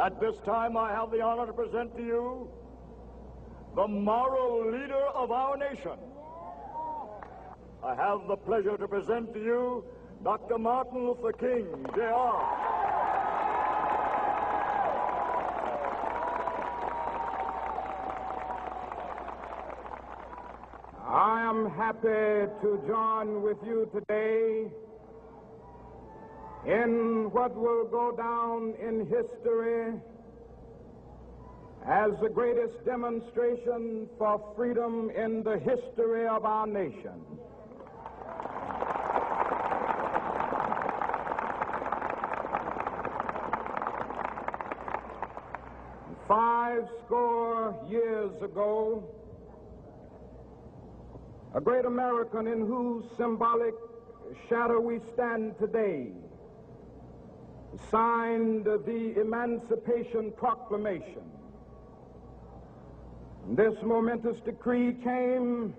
At this time, I have the honor to present to you the moral leader of our nation. I have the pleasure to present to you Dr. Martin Luther King, Jr. I am happy to join with you today in what will go down in history as the greatest demonstration for freedom in the history of our nation. Five score years ago, a great American in whose symbolic shadow we stand today signed the Emancipation Proclamation. This momentous decree came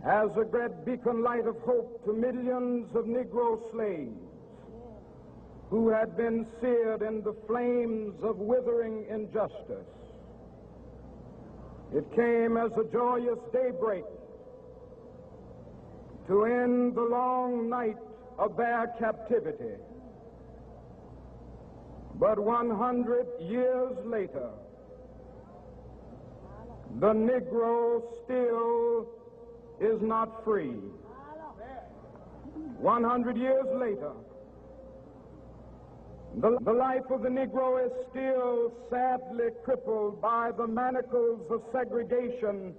as a great beacon light of hope to millions of Negro slaves who had been seared in the flames of withering injustice. It came as a joyous daybreak to end the long night of their captivity. But 100 years later, the Negro still is not free. 100 years later, the life of the Negro is still sadly crippled by the manacles of segregation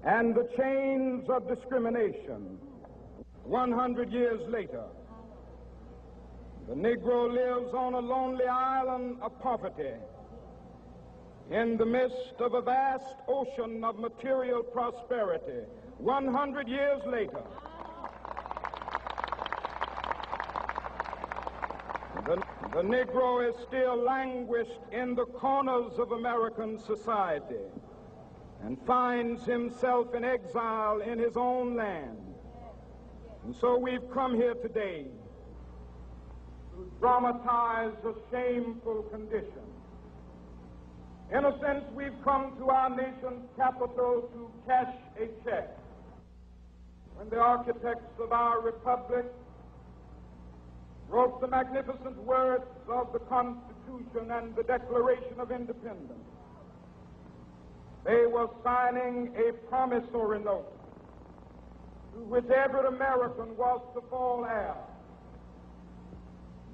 and the chains of discrimination. 100 years later, the Negro lives on a lonely island of poverty in the midst of a vast ocean of material prosperity. 100 years later, the Negro is still languished in the corners of American society and finds himself in exile in his own land. And so we've come here today to dramatize a shameful condition. In a sense, we've come to our nation's capital to cash a check. When the architects of our republic wrote the magnificent words of the Constitution and the Declaration of Independence, they were signing a promissory note to which every American was to fall heir.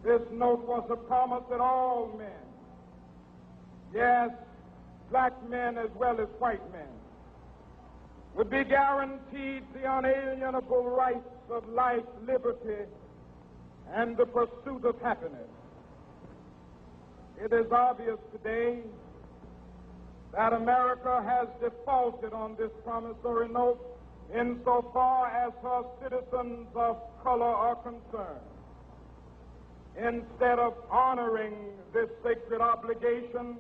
This note was a promise that all men, yes, black men as well as white men, would be guaranteed the unalienable rights of life, liberty, and the pursuit of happiness. It is obvious today that America has defaulted on this promissory note insofar as her citizens of color are concerned. Instead of honoring this sacred obligation,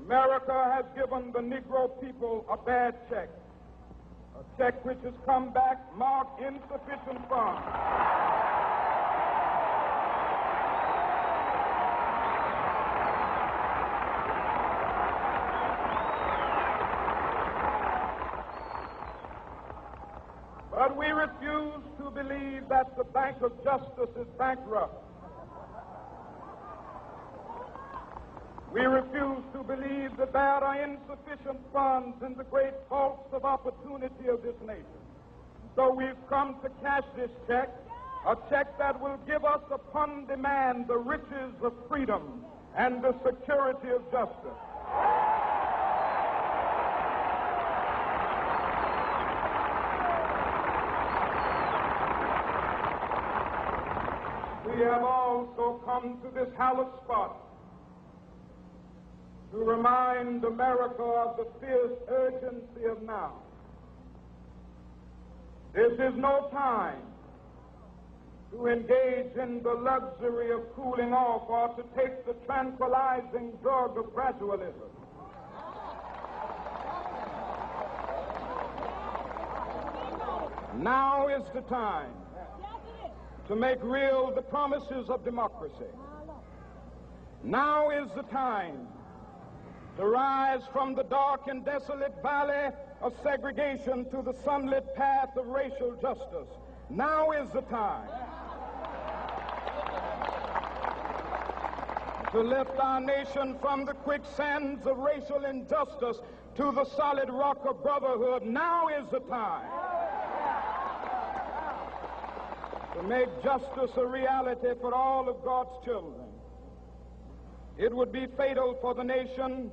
America has given the Negro people a bad check, a check which has come back marked insufficient funds. But we refuse to believe that the Bank of Justice is bankrupt. We refuse to believe that there are insufficient funds in the great vaults of opportunity of this nation. So we've come to cash this check, a check that will give us upon demand the riches of freedom and the security of justice. We have also come to this hallowed spot to remind America of the fierce urgency of now. This is no time to engage in the luxury of cooling off or to take the tranquilizing drug of gradualism. Now is the time to make real the promises of democracy. Now is the time to rise from the dark and desolate valley of segregation to the sunlit path of racial justice. Now is the time to lift our nation from the quicksands of racial injustice to the solid rock of brotherhood. Now is the time to make justice a reality for all of God's children. It would be fatal for the nation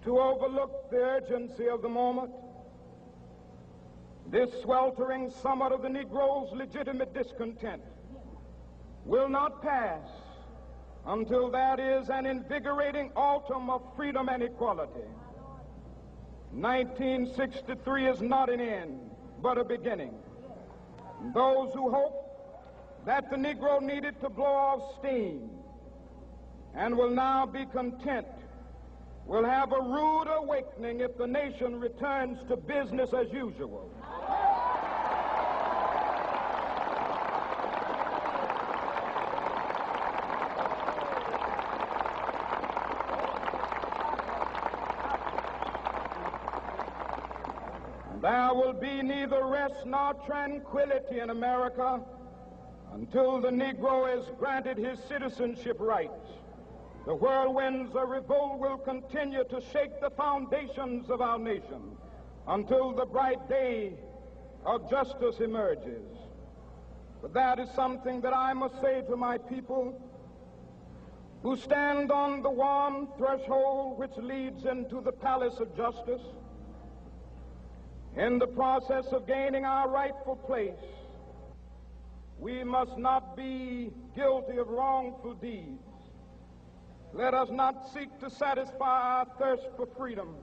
to overlook the urgency of the moment. This sweltering summit of the Negro's legitimate discontent will not pass until that is an invigorating autumn of freedom and equality. 1963 is not an end, but a beginning. Those who hope that the Negro needed to blow off steam and will now be content will have a rude awakening if the nation returns to business as usual. There will be neither rest nor tranquility in America until the Negro is granted his citizenship rights. The whirlwinds of revolt will continue to shake the foundations of our nation until the bright day of justice emerges. But that is something that I must say to my people who stand on the warm threshold which leads into the palace of justice. In the process of gaining our rightful place, we must not be guilty of wrongful deeds. Let us not seek to satisfy our thirst for freedom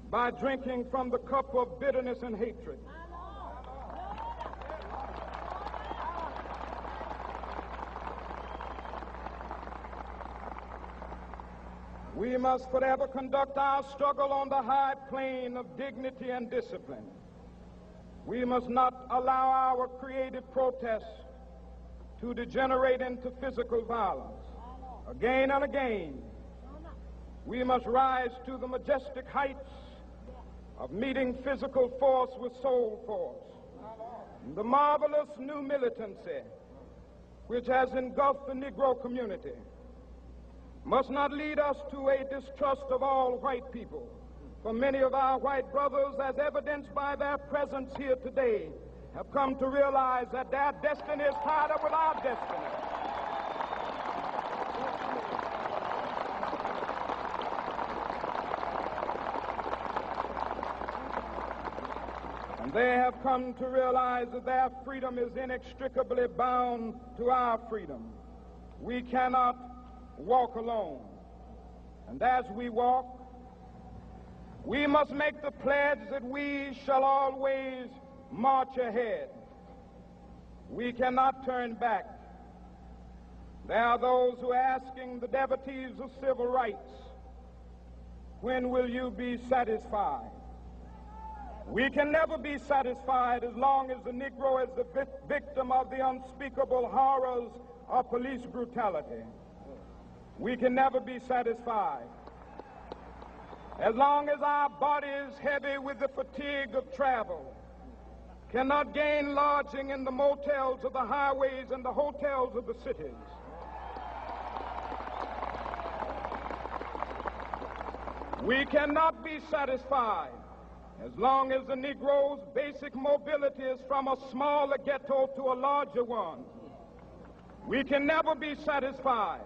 by drinking from the cup of bitterness and hatred. We must forever conduct our struggle on the high plane of dignity and discipline. We must not allow our creative protests to degenerate into physical violence. Again and again, we must rise to the majestic heights of meeting physical force with soul force. The marvelous new militancy which has engulfed the Negro community must not lead us to a distrust of all white people. For many of our white brothers, as evidenced by their presence here today, have come to realize that their destiny is tied up with our destiny. And they have come to realize that their freedom is inextricably bound to our freedom. We cannot walk alone. And as we walk, we must make the pledge that we shall always march ahead. We cannot turn back. There are those who are asking the devotees of civil rights, when will you be satisfied? We can never be satisfied as long as the Negro is the victim of the unspeakable horrors of police brutality. We can never be satisfied as long as our bodies, heavy with the fatigue of travel, cannot gain lodging in the motels of the highways and the hotels of the cities. We cannot be satisfied as long as the Negro's basic mobility is from a smaller ghetto to a larger one. We can never be satisfied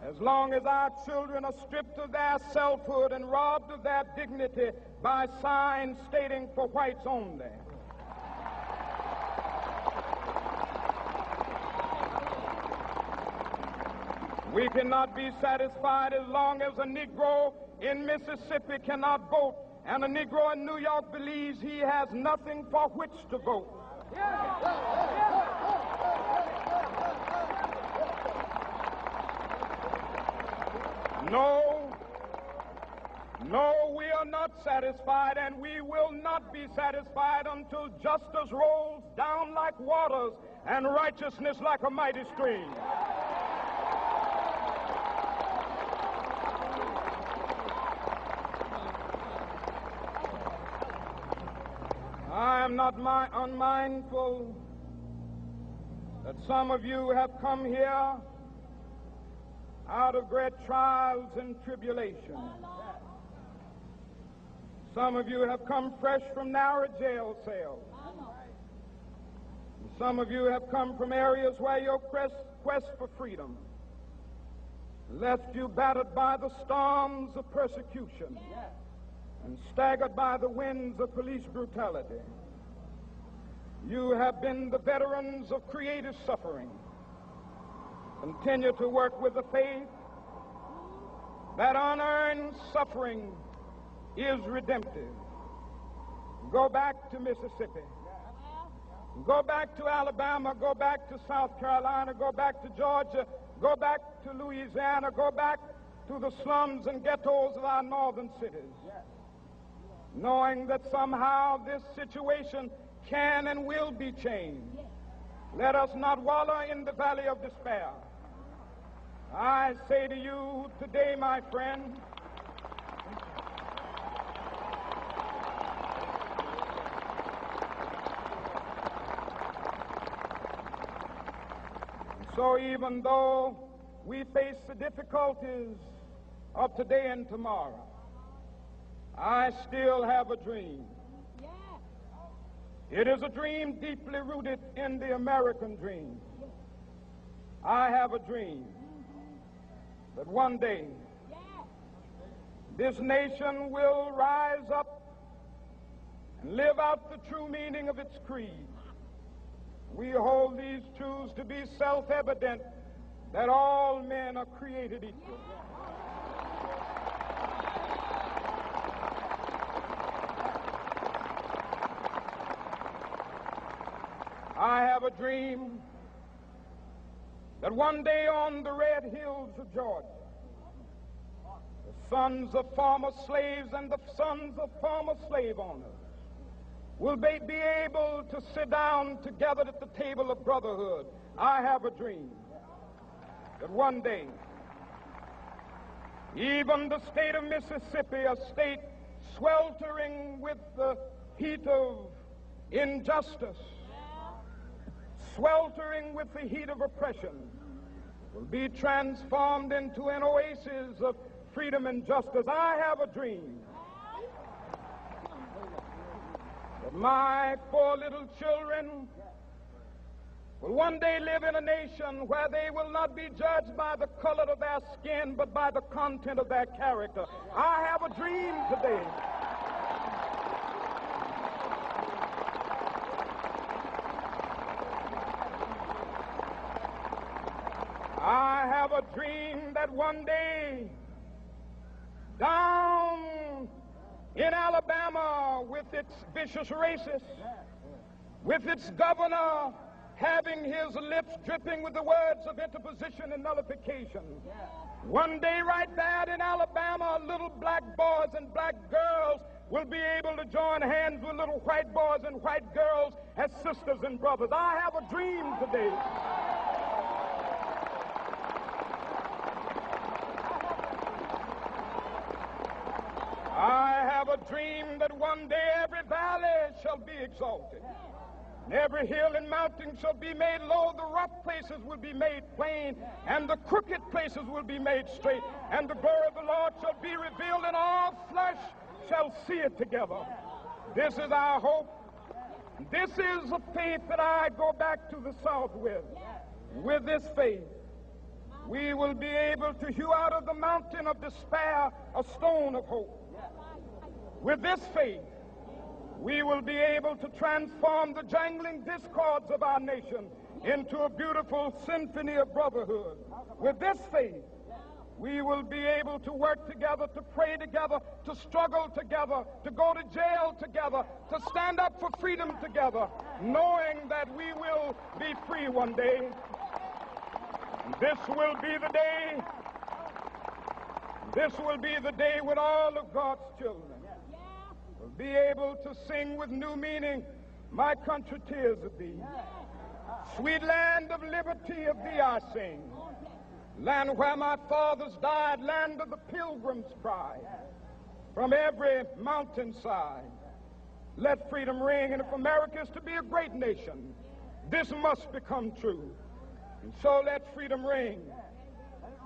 as long as our children are stripped of their selfhood and robbed of their dignity by signs stating for whites only. We cannot be satisfied as long as a Negro in Mississippi cannot vote and a Negro in New York believes he has nothing for which to vote. No, we are not satisfied, and we will not be satisfied until justice rolls down like waters and righteousness like a mighty stream. not unmindful that some of you have come here out of great trials and tribulation. Some of you have come fresh from narrow jail cells. Some of you have come from areas where your quest for freedom left you battered by the storms of persecution and staggered by the winds of police brutality. You have been the veterans of creative suffering. Continue to work with the faith that unearned suffering is redemptive. Go back to Mississippi. Go back to Alabama. Go back to South Carolina. Go back to Georgia. Go back to Louisiana. Go back to the slums and ghettos of our northern cities. Knowing that somehow this situation can and will be changed. Let us not wallow in the valley of despair. I say to you today, my friend, so even though we face the difficulties of today and tomorrow, I still have a dream. It is a dream deeply rooted in the American dream. I have a dream that one day this nation will rise up and live out the true meaning of its creed. We hold these truths to be self-evident, that all men are created equal. I have a dream that one day on the red hills of Georgia, the sons of former slaves and the sons of former slave owners will be able to sit down together at the table of brotherhood. I have a dream that one day, even the state of Mississippi, a state sweltering with the heat of injustice, sweltering with the heat of oppression, will be transformed into an oasis of freedom and justice. I have a dream that my 4 little children will one day live in a nation where they will not be judged by the color of their skin, but by the content of their character. I have a dream today I have a dream that one day down in Alabama, with its vicious racists, with its governor having his lips dripping with the words of interposition and nullification, one day right there in Alabama, little black boys and black girls will be able to join hands with little white boys and white girls as sisters and brothers. I have a dream today I have a dream that one day every valley shall be exalted, and every hill and mountain shall be made low. The rough places will be made plain, and the crooked places will be made straight, and the glory of the Lord shall be revealed, and all flesh shall see it together. This is our hope. This is the faith that I go back to the South with. With this faith, we will be able to hew out of the mountain of despair a stone of hope. With this faith, we will be able to transform the jangling discords of our nation into a beautiful symphony of brotherhood. With this faith, we will be able to work together, to pray together, to struggle together, to go to jail together, to stand up for freedom together, knowing that we will be free one day. This will be the day. This will be the day when all of God's children will be able to sing with new meaning, "My country, tears of thee. Sweet land of liberty, of thee I sing. Land where my fathers died, land of the pilgrim's pride. From every mountainside, Let freedom ring, and if America is to be a great nation, this must become true. And so let freedom ring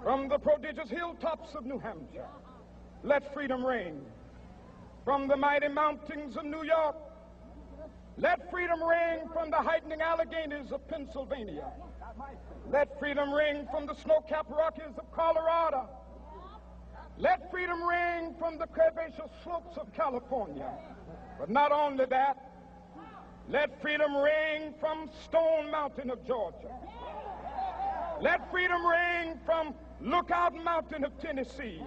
from the prodigious hilltops of New Hampshire. Let freedom ring from the mighty mountains of New York. Let freedom ring from the heightening Alleghenies of Pennsylvania. Let freedom ring from the snow-capped Rockies of Colorado. Let freedom ring from the curvaceous slopes of California. But not only that, let freedom ring from Stone Mountain of Georgia. Let freedom ring from Lookout Mountain of Tennessee.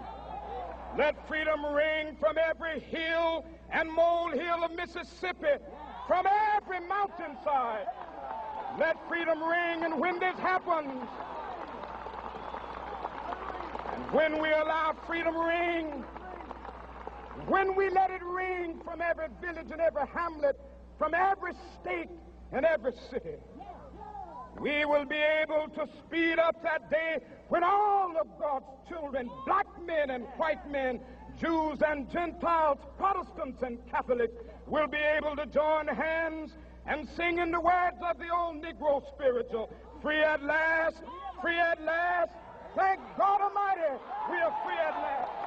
Let freedom ring from every hill and molehill of Mississippi, from every mountainside. Let freedom ring, and when this happens, and when we allow freedom ring, when we let it ring from every village and every hamlet, from every state and every city, we will be able to speed up that day when all of God's children, black men and white men, Jews and Gentiles, Protestants and Catholics, will be able to join hands and sing in the words of the old Negro spiritual, free at last, thank God Almighty, we are free at last.